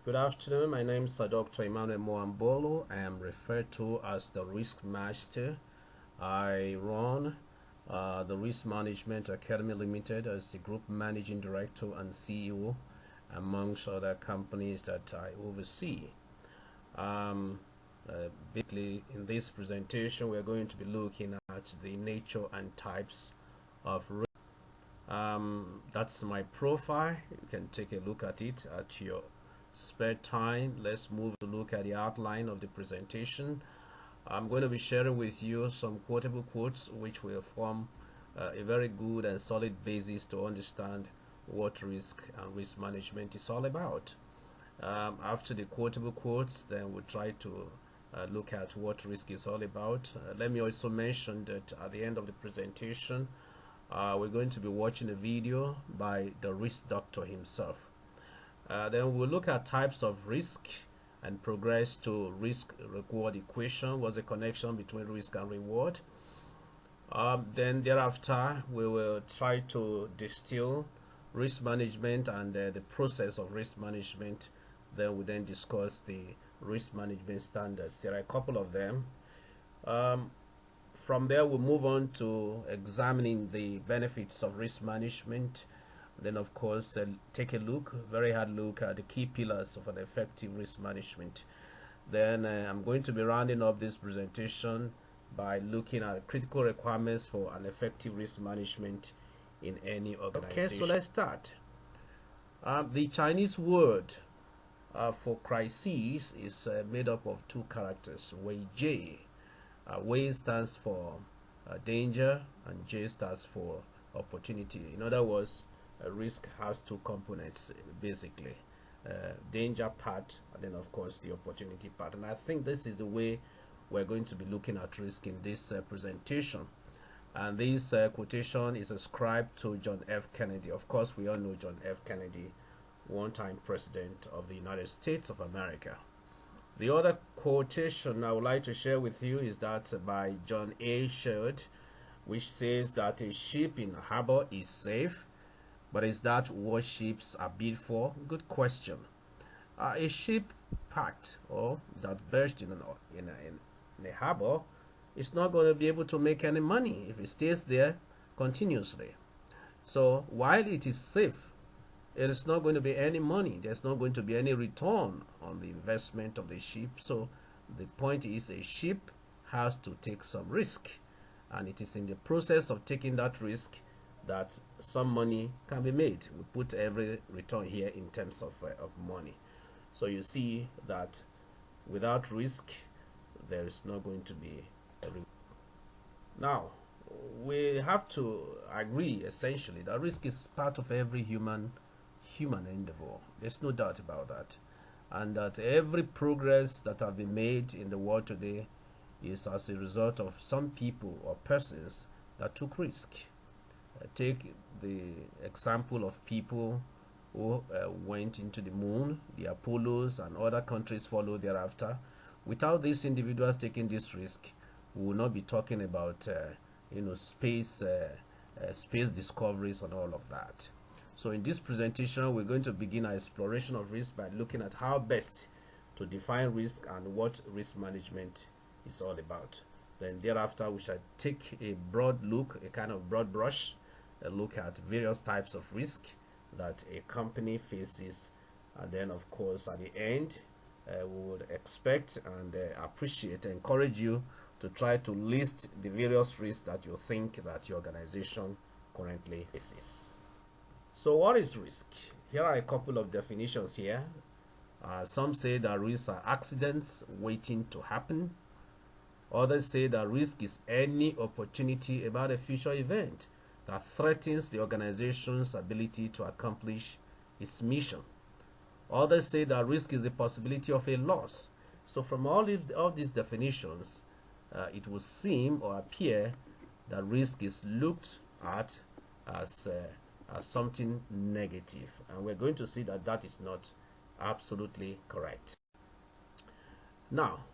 Good afternoon. My name is Dr. Emmanuel Abolo. I am referred to as the Risk Master. I run the Risk Management Academy Limited as the Group Managing Director and CEO, amongst other companies that I oversee. Basically, in this presentation, we're going to be looking at the nature and types of risk. That's my profile. You can take a look at it at your spare time. Let's move to look at the outline of the presentation. I'm going to be sharing with you some quotable quotes which will form a very good and solid basis to understand what risk and risk management is all about. After the quotable quotes, then we'll try to look at what risk is all about. Let me also mention that at the end of the presentation, we're going to be watching a video by the risk doctor himself. Then we'll look at types of risk and progress to risk-reward equation. What's the connection between risk and reward? Then thereafter, we will try to distill risk management and the process of risk management. Then we then discuss the risk management standards. There are a couple of them. From there, we'll move on to examining the benefits of risk management. Then, of course, take a very hard look at the key pillars of an effective risk management. Then I'm going to be rounding up this presentation by looking at critical requirements for an effective risk management in any organization. Okay, so let's start. The Chinese word for crisis is made up of two characters, Wei J. Wei stands for danger and J stands for opportunity. In other words, risk has two components, basically, danger part and then of course the opportunity part. And I think this is the way we're going to be looking at risk in this presentation. And this quotation is ascribed to John F. Kennedy. Of course, we all know John F. Kennedy, one-time president of the United States of America. The other quotation I would like to share with you is that by John A. Sherd, which says that a ship in harbor is safe, but is that what ships are built for? Good question. A ship packed or that burst in a harbor is not going to be able to make any money if it stays there continuously. So while it is safe, it is not going to be any money. There's not going to be any return on the investment of the ship. So the point is, a ship has to take some risk, and it is in the process of taking that risk that some money can be made. We put every return here in terms of money. So you see that without risk, there is not going to be a reward. Now, we have to agree essentially that risk is part of every human endeavor. There's no doubt about that. And that every progress that have been made in the world today is as a result of some people or persons that took risk. Take the example of people who went into the moon, the Apolos, and other countries followed thereafter. Without these individuals taking this risk, we will not be talking about space discoveries and all of that. So in this presentation, we're going to begin our exploration of risk by looking at how best to define risk and what risk management is all about. Then thereafter, we shall take a broad look, a kind of broad brush, a look at various types of risk that a company faces. And then, of course, at the end, we would expect and encourage you to try to list the various risks that you think that your organization currently faces. So what is risk? Here are a couple of definitions here. Some say that risks are accidents waiting to happen. Others say that risk is any opportunity about a future event that threatens the organization's ability to accomplish its mission. Others say that risk is the possibility of a loss. So from all these definitions, it would seem or appear that risk is looked at as something negative, and we're going to see that that is not absolutely correct. Now,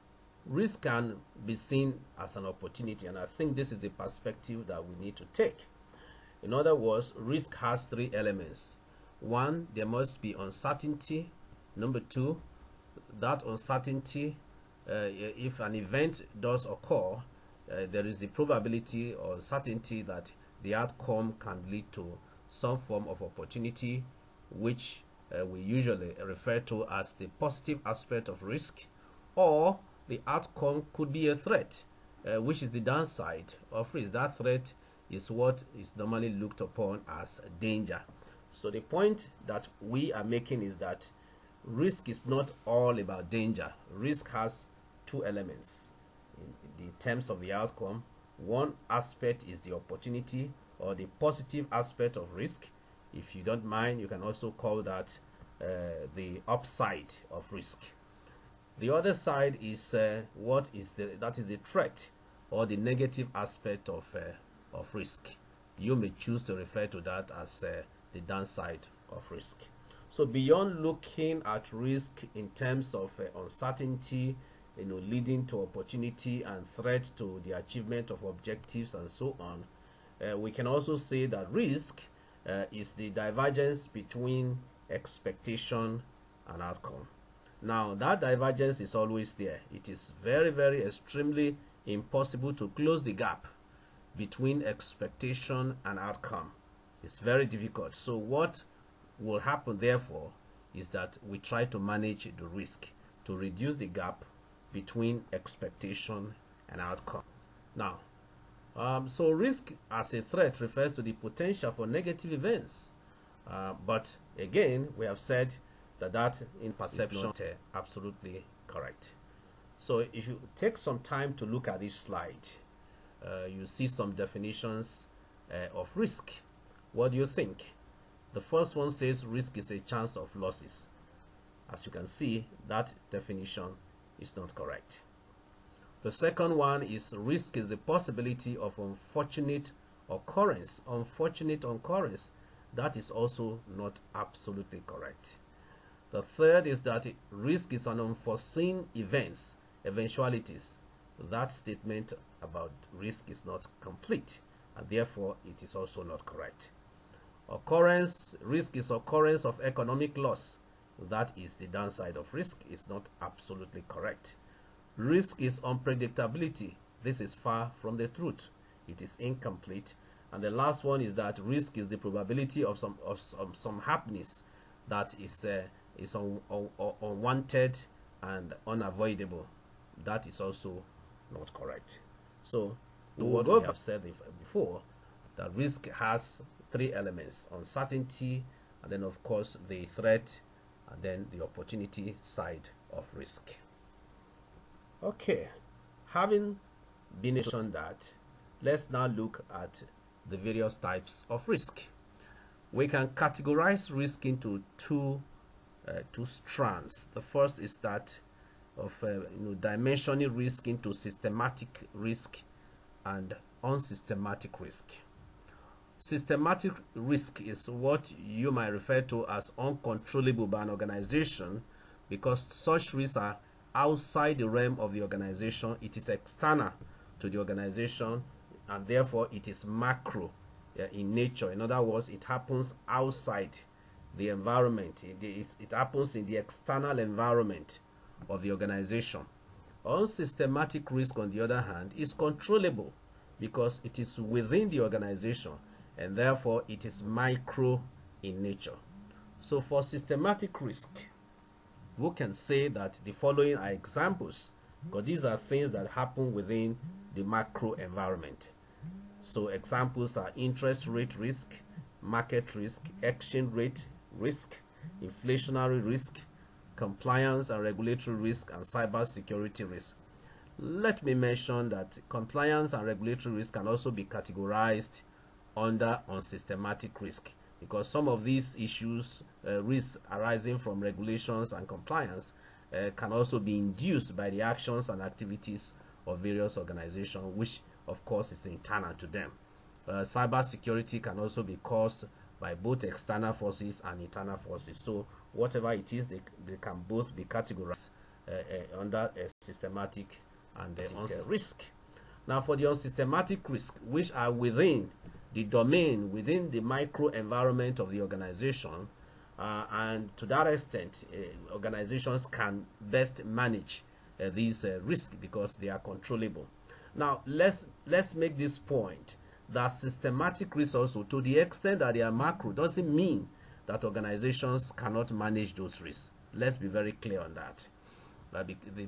risk can be seen as an opportunity, and I think this is the perspective that we need to take. In other words, risk has three elements. One, there must be uncertainty Number two, that uncertainty, if an event does occur, there is the probability or certainty that the outcome can lead to some form of opportunity, which we usually refer to as the positive aspect of risk, or the outcome could be a threat, which is the downside of risk. That threat is what is normally looked upon as danger. So the point that we are making is that risk is not all about danger. Risk has two elements in the terms of the outcome. One aspect is the opportunity or the positive aspect of risk. If you don't mind, you can also call that the upside of risk. The other side is that is the threat or the negative aspect of risk. You may choose to refer to that as the downside of risk. So beyond looking at risk in terms of uncertainty, leading to opportunity and threat to the achievement of objectives and so on, we can also say that risk is the divergence between expectation and outcome. Now, that divergence is always there. It is very, very extremely impossible to close the gap between expectation and outcome. It's very difficult. So what will happen, therefore, is that we try to manage the risk to reduce the gap between expectation and outcome. Now, so risk as a threat refers to the potential for negative events. But again, we have said that in perception is not absolutely correct. So if you take some time to look at this slide, you see some definitions of risk. What do you think? The first one says risk is a chance of losses. As you can see, that definition is not correct. The second one is risk is the possibility of unfortunate occurrence. Unfortunate occurrence. That is also not absolutely correct. The third is that risk is an unforeseen events, eventualities. That statement about risk is not complete, and therefore it is also not correct. Occurrence, risk is occurrence of economic loss. That is the downside of risk. It's not absolutely correct. Risk is unpredictability. This is far from the truth. It is incomplete. And the last one is that risk is the probability of some happenings that is unwanted and unavoidable. That is also not correct. So what we have said before, that risk has three elements: uncertainty, and then of course the threat, and then the opportunity side of risk. Okay, having been mentioned that, let's now look at the various types of risk. We can categorize risk into two strands. The first is that of dimensioning risk into systematic risk and unsystematic risk. Systematic risk is what you might refer to as uncontrollable by an organization, because such risks are outside the realm of the organization. It is external to the organization, and therefore it is macro in nature. In other words, it happens outside the environment. It happens in the external environment of the organization. Unsystematic risk, on the other hand, is controllable because it is within the organization, and therefore it is micro in nature. So for systematic risk, we can say that the following are examples, because these are things that happen within the macro environment. So examples are interest rate risk, market risk, exchange rate risk, inflationary risk, compliance and regulatory risk, and cyber security risk. Let me mention that compliance and regulatory risk can also be categorized under unsystematic risk, because some of these issues, risks arising from regulations and compliance, can also be induced by the actions and activities of various organizations, which of course is internal to them. Cyber security can also be caused by both external forces and internal forces. So whatever it is, they can both be categorized under a systematic and unsystematic risk. Now for the unsystematic risk, which are within the domain, within the micro environment of the organization, and to that extent, organizations can best manage these risks because they are controllable. Now, let's make this point that systematic risks also, to the extent that they are macro, doesn't mean that organizations cannot manage those risks. Let's be very clear on that.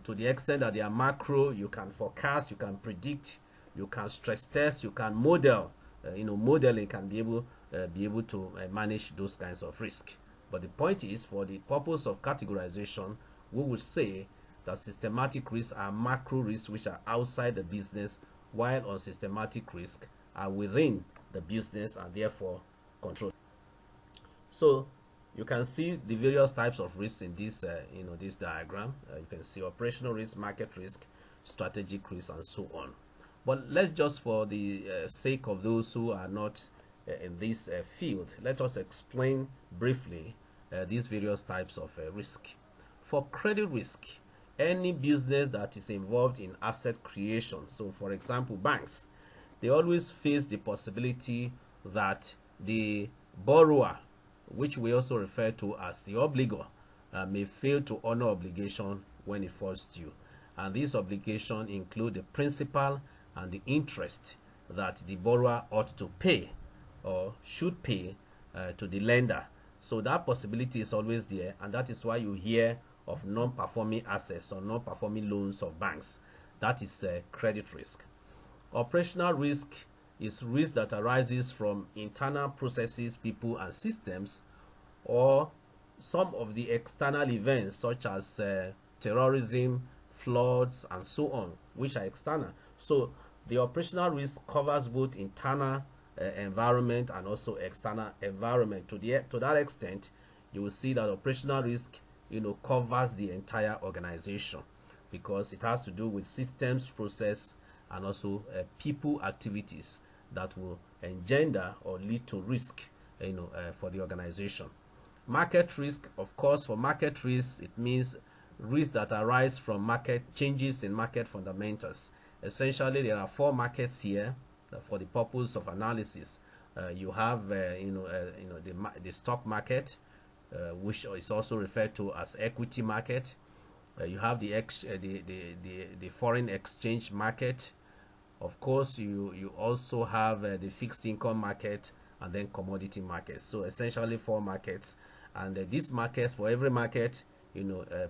To the extent that they are macro, you can forecast, you can predict, you can stress test, you can model. Modeling can be able to manage those kinds of risk. But the point is, for the purpose of categorization, we will say that systematic risks are macro risks which are outside the business, while unsystematic risks are within the business and therefore controlled. So you can see the various types of risks in this this diagram. You can see operational risk, market risk, strategic risk, and so on. But let's just, for the sake of those who are not in this field, let us explain briefly these various types of risk. For credit risk, any business that is involved in asset creation, so for example banks, they always face the possibility that the borrower, which we also refer to as the obligor, may fail to honor obligation when it falls due. And these obligations include the principal and the interest that the borrower ought to pay or should pay to the lender. So that possibility is always there, and that is why you hear of non-performing assets or non-performing loans of banks. That is credit risk. Operational risk is risk that arises from internal processes, people, and systems, or some of the external events such as terrorism, floods, and so on, which are external. So the operational risk covers both internal environment and also external environment. To that extent, you will see that operational risk covers the entire organization, because it has to do with systems, process, and also people activities that will engender or lead to risk for the organization. Market risk, of course, for market risk, it means risks that arise from market changes in market fundamentals. Essentially, there are four markets here for the purpose of analysis. You have the stock market, which is also referred to as equity market. You have the foreign exchange market. Of course, you also have the fixed income market and then commodity markets. So essentially four markets, and these markets, for every market,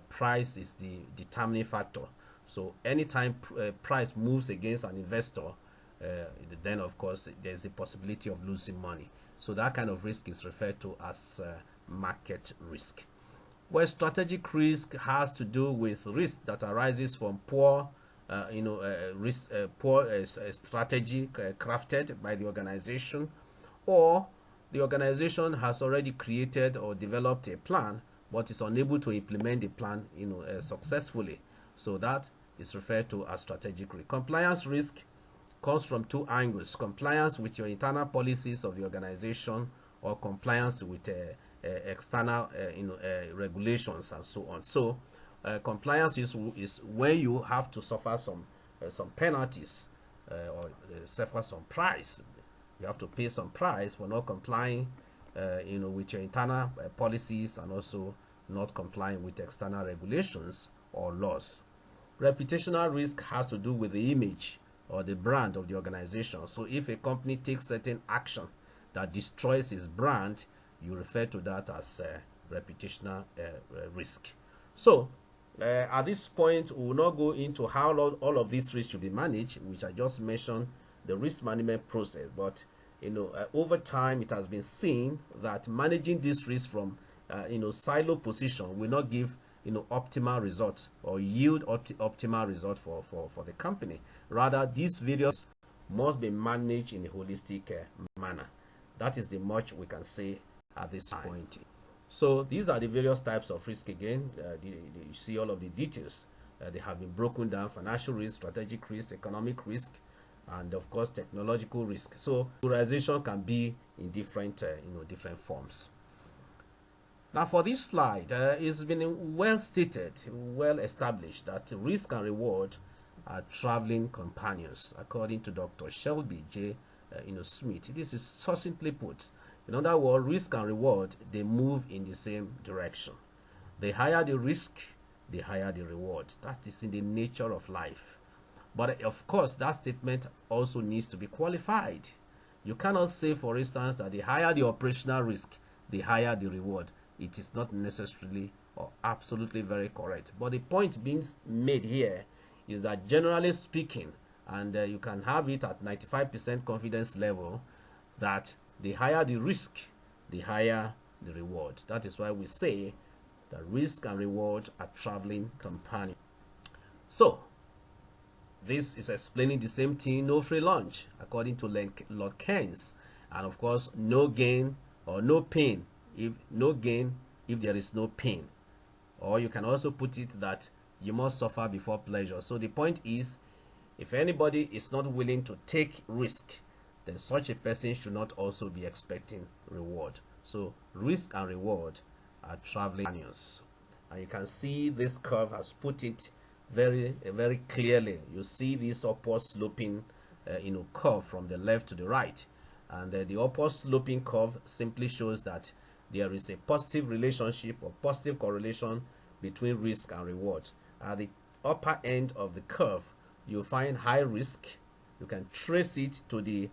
price is the determining factor. So anytime price moves against an investor, then of course there's a possibility of losing money. So that kind of risk is referred to as market risk. Well, strategic risk has to do with risk that arises from poor strategy crafted by the organization, or the organization has already created or developed a plan but is unable to implement the plan successfully. So that is referred to as strategic risk. Compliance risk comes from two angles: compliance with your internal policies of the organization, or compliance with external regulations and so on. So compliance is when you have to suffer some penalties or suffer some price. You have to pay some price for not complying with your internal policies, and also not complying with external regulations or laws. Reputational risk has to do with the image or the brand of the organization. So if a company takes certain action that destroys its brand, you refer to that as reputational risk. So at this point, we will not go into how all of these risks should be managed, which I just mentioned, the risk management process. But over time, it has been seen that managing this risk from silo position will not give optimal results or yield optimal results for the company. Rather, these various must be managed in a holistic manner. That is the much we can say at this point. So these are the various types of risk again. You see all of the details. They have been broken down: financial risk, strategic risk, economic risk, and of course technological risk. So categorization can be in different different forms. Now for this slide, it's been well stated, well established that risk and reward are traveling companions, according to Dr. Shelby J. Smith. This is succinctly put. In other words, risk and reward, they move in the same direction. The higher the risk, the higher the reward. That is in the nature of life. But of course, that statement also needs to be qualified. You cannot say, for instance, that the higher the operational risk, the higher the reward. It is not necessarily or absolutely very correct. But the point being made here is that generally speaking, and you can have it at 95% confidence level, that the higher the risk, the higher the reward. That is why we say that risk and reward are traveling companions. So, this is explaining the same thing, no free lunch, according to Lord Keynes. And of course, no gain or no pain, if no gain if there is no pain. Or you can also put it that you must suffer before pleasure. So the point is, if anybody is not willing to take risk, then such a person should not also be expecting reward. So risk and reward are traveling companions. And you can see this curve has put it very clearly. You see this upward sloping curve from the left to the right, and the upward sloping curve simply shows that there is a positive relationship or positive correlation between risk and reward. At the upper end of the curve, you find high risk. You can trace it to the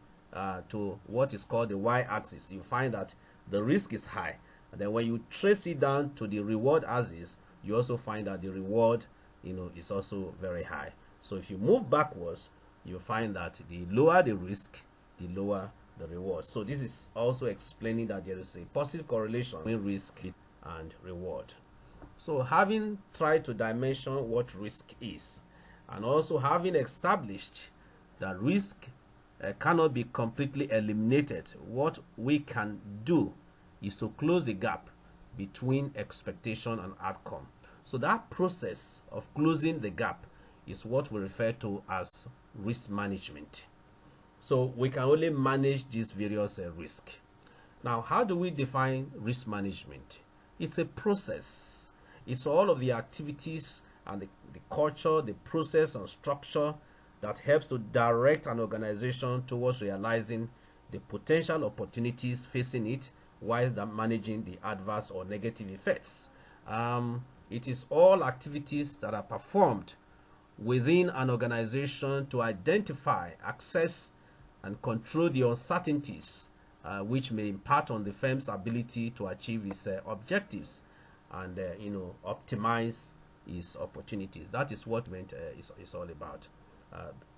to what is called the y-axis. You find that the risk is high, and then when you trace it down to the reward axis, you also find that the reward is also very high. So if you move backwards, you find that the lower the risk, the lower the reward. So this is also explaining that there is a positive correlation between risk and reward. So having tried to dimension what risk is, and also having established that risk cannot be completely eliminated, what we can do is to close the gap between expectation and outcome. So that process of closing the gap is what we refer to as risk management. So we can only manage these various risks. Now, how do we define risk management? It's a process. It's all of the activities and the culture, the process and structure that helps to direct an organization towards realizing the potential opportunities facing it, whilst managing the adverse or negative effects. It is all activities that are performed within an organization to identify, access, and control the uncertainties which may impact on the firm's ability to achieve its objectives and optimize its opportunities. That is what is all about.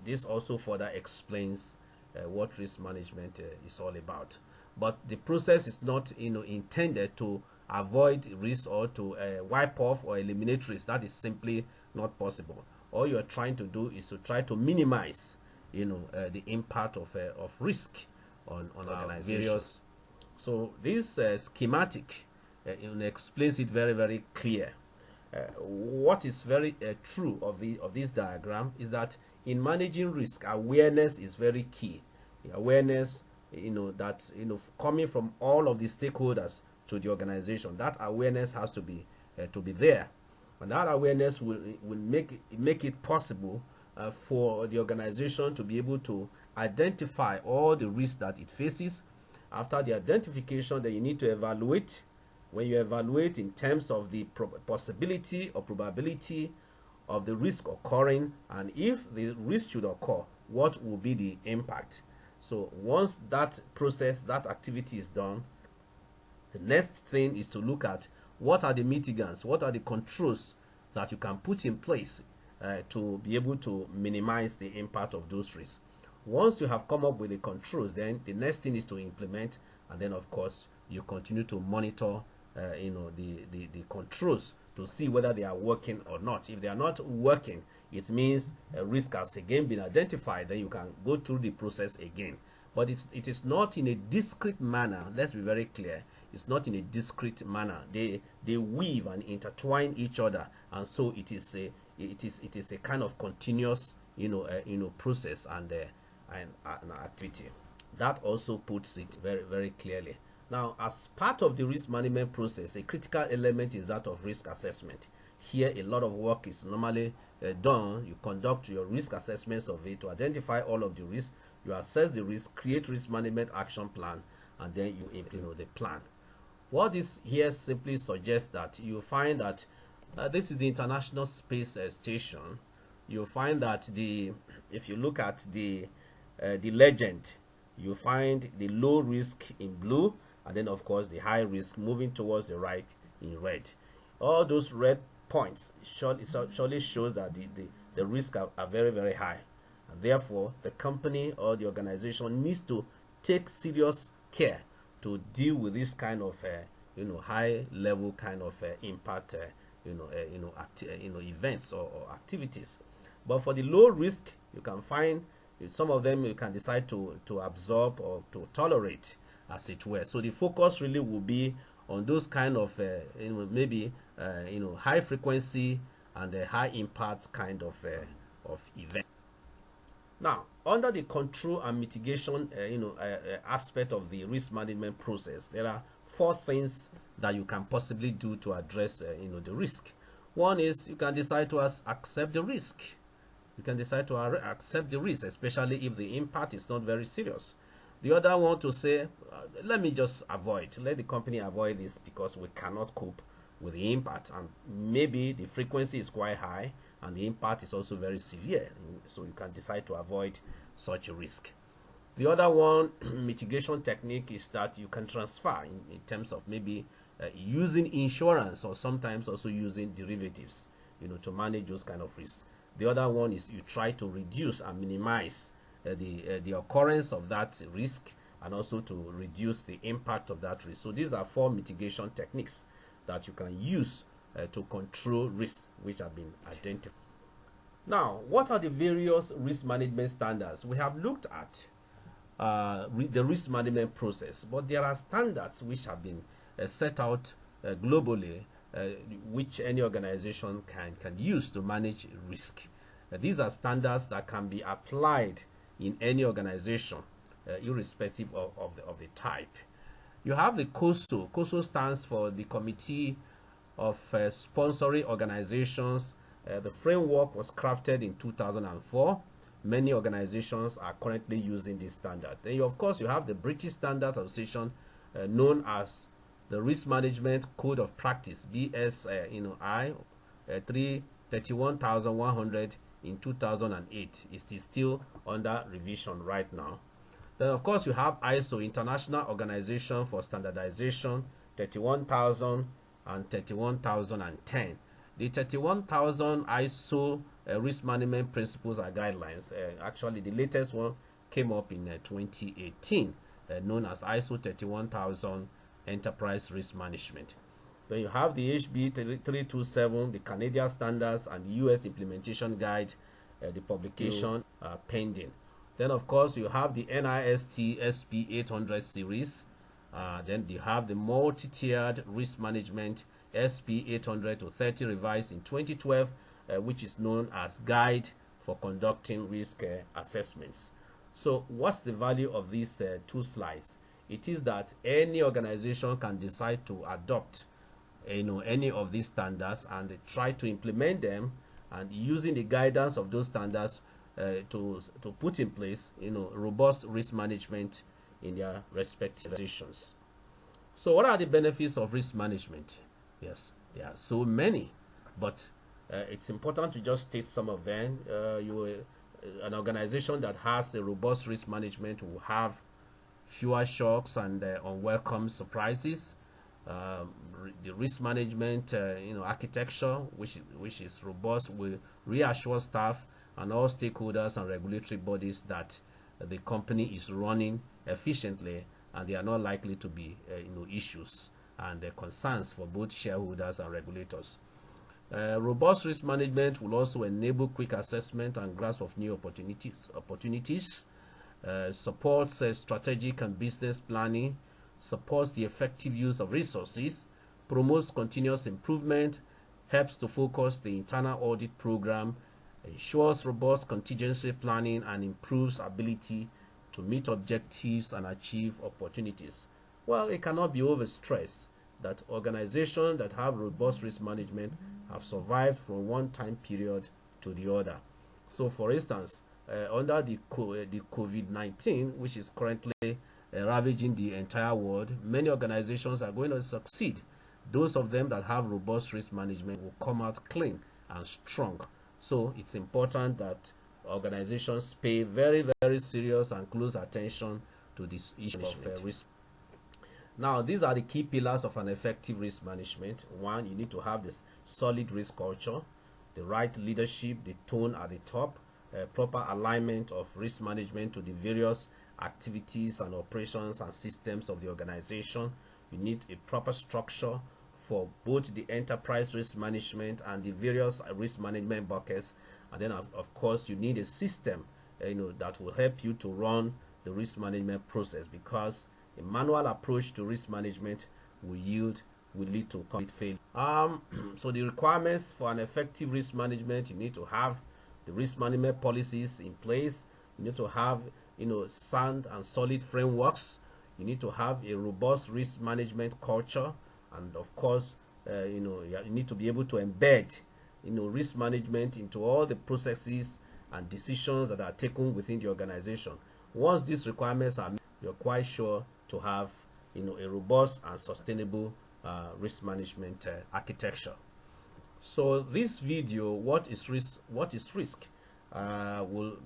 This also further explains what risk management is all about. But the process is not intended to avoid risk or to wipe off or eliminate risk. That is simply not possible. All you are trying to do is to try to minimize the impact of risk on organizations. So this schematic explains it very clear. What is very true of this diagram is that in managing risk, awareness is very key. Awareness, that coming from all of the stakeholders to the organization, that awareness has to be there, and that awareness will make it possible for the organization to be able to identify all the risks that it faces. After the identification, then you need to evaluate. When you evaluate in terms of the possibility or probability of the risk occurring, and if the risk should occur, what will be the impact? So once that process, that activity is done, the next thing is to look at what are the mitigants, what are the controls that you can put in place to be able to minimize the impact of those risks. Once you have come up with the controls, then the next thing is to implement, and then of course you continue to monitor the controls to see whether they are working or not. If they are not working, it means a risk has again been identified. Then you can go through the process again. But it is not in a discrete manner. Let's be very clear. It's not in a discrete manner. They weave and intertwine each other, and so it is a kind of continuous process and an activity. That also puts it very clearly. Now, as part of the risk management process, a critical element is that of risk assessment. Here, a lot of work is normally done. You conduct your risk assessments of it to identify all of the risks. You assess the risk, create risk management action plan, and then the plan. What this here simply suggests that you find that this is the International Space Station. You find that if you look at the legend, you find the low risk in blue, and then of course the high risk moving towards the right in red. All those red points surely shows that the risks are very, very high, and therefore the company or the organization needs to take serious care to deal with this kind of high level kind of impact events or activities. But for the low risk, you can find some of them you can decide to absorb or to tolerate, as it were. So the focus really will be on those kind of maybe high frequency and high impact kind of event. Now, under the control and mitigation aspect of the risk management process, there are 4 things that you can possibly do to address the risk. One is you can decide to accept the risk. You can decide to accept the risk, especially if the impact is not very serious. The other one to say, let me just let the company avoid this because we cannot cope with the impact, and maybe the frequency is quite high and the impact is also very severe, so you can decide to avoid such a risk. The other one mitigation technique is that you can transfer in terms of maybe using insurance, or sometimes also using derivatives to manage those kind of risks. The other one is you try to reduce and minimize the occurrence of that risk, and also to reduce the impact of that risk. So these are 4 mitigation techniques that you can use to control risks which have been identified. Now, what are the various risk management standards? We have looked at the risk management process, but there are standards which have been set out globally, which any organization can use to manage risk. These are standards that can be applied in any organization, irrespective of the type. You have the COSO. COSO stands for the Committee of Sponsoring Organizations. The framework was crafted in 2004. Many organizations are currently using this standard. Then, of course, you have the British Standards Association, known as the Risk Management Code of Practice, BSI 31100 in 2008. It is still under revision right now. Then, of course, you have ISO, International Organization for Standardization, 31000 and 31010. The 31000 ISO risk management principles and guidelines, actually the latest one came up in 2018, known as ISO 31000 Enterprise Risk Management. Then you have the HB 327, the Canadian standards, and the US implementation guide, the publication pending. Then, of course, you have the NIST SP 800 series. Then you have the multi-tiered risk management SP 800 to 30 revised in 2012, which is known as Guide for Conducting Risk Assessments. So what's the value of these 2 slides? It is that any organization can decide to adopt any of these standards and try to implement them, and using the guidance of those standards to put in place robust risk management in their respective organizations. So what are the benefits of risk management? Yes, there are so many, but it's important to just state some of them. An organization that has a robust risk management will have fewer shocks and unwelcome surprises. The risk management architecture, which is robust, will reassure staff and all stakeholders and regulatory bodies that the company is running efficiently, and there are not likely to be issues and concerns for both shareholders and regulators. Robust risk management will also enable quick assessment and grasp of new opportunities, supports strategic and business planning, supports the effective use of resources, promotes continuous improvement, helps to focus the internal audit program, ensures robust contingency planning, and improves ability to meet objectives and achieve opportunities. Well, it cannot be overstressed that organizations that have robust risk management have survived from one time period to the other. So, for instance, under the COVID-19, which is currently ravaging the entire world, many organizations are going to succeed. Those of them that have robust risk management will come out clean and strong. So it's important that organizations pay very, very serious and close attention to this issue of risk. Now, these are the key pillars of an effective risk management. One, you need to have this solid risk culture, the right leadership, the tone at the top, proper alignment of risk management to the various activities and operations and systems of the organization. You need a proper structure for both the enterprise risk management and the various risk management buckets. And then, of course, you need a system that will help you to run the risk management process, because a manual approach to risk management will lead to complete failure. So the requirements for an effective risk management: you need to have the risk management policies in place. You need to have sound and solid frameworks. You need to have a robust risk management culture, and of course, you need to be able to embed risk management into all the processes and decisions that are taken within the organization. Once these requirements are met, you're quite sure to have a robust and sustainable risk management architecture. So this video, what is risk, will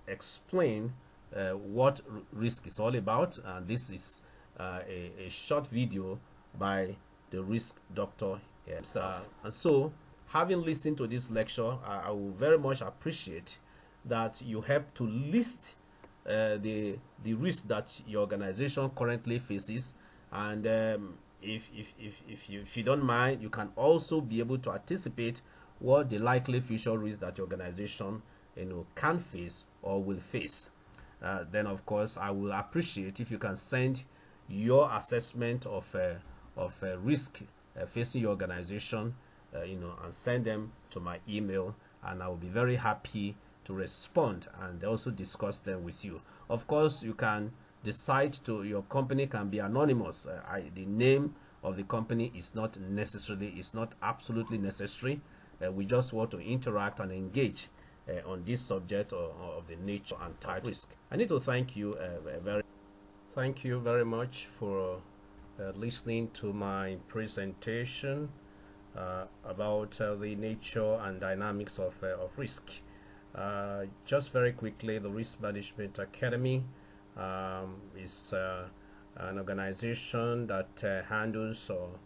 explain what risk is all about, and this is a short video by the risk doctor himself. And so, having listened to this lecture, I will very much appreciate that you help to list the risk that your organization currently faces, and if you don't mind, you can also be able to anticipate what the likely future risk that your organization can face or will face. Then of course I will appreciate if you can send your assessment of risk facing your organization and send them to my email, and I will be very happy to respond and also discuss them with you. Of course, you can decide your company can be anonymous. The name of the company is not absolutely necessary. We just want to interact and engage on this subject of the nature and type of risk. I need to thank you very much for listening to my presentation about the nature and dynamics of risk. Just very quickly, the Risk Management Academy is an organization that handles or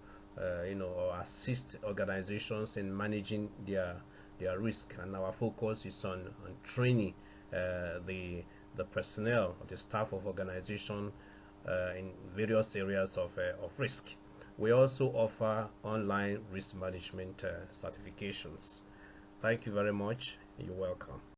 assist organizations in managing their risk, and our focus is on training the personnel, the staff of organization in various areas of risk. We also offer online risk management certifications. Thank you very much. You're welcome.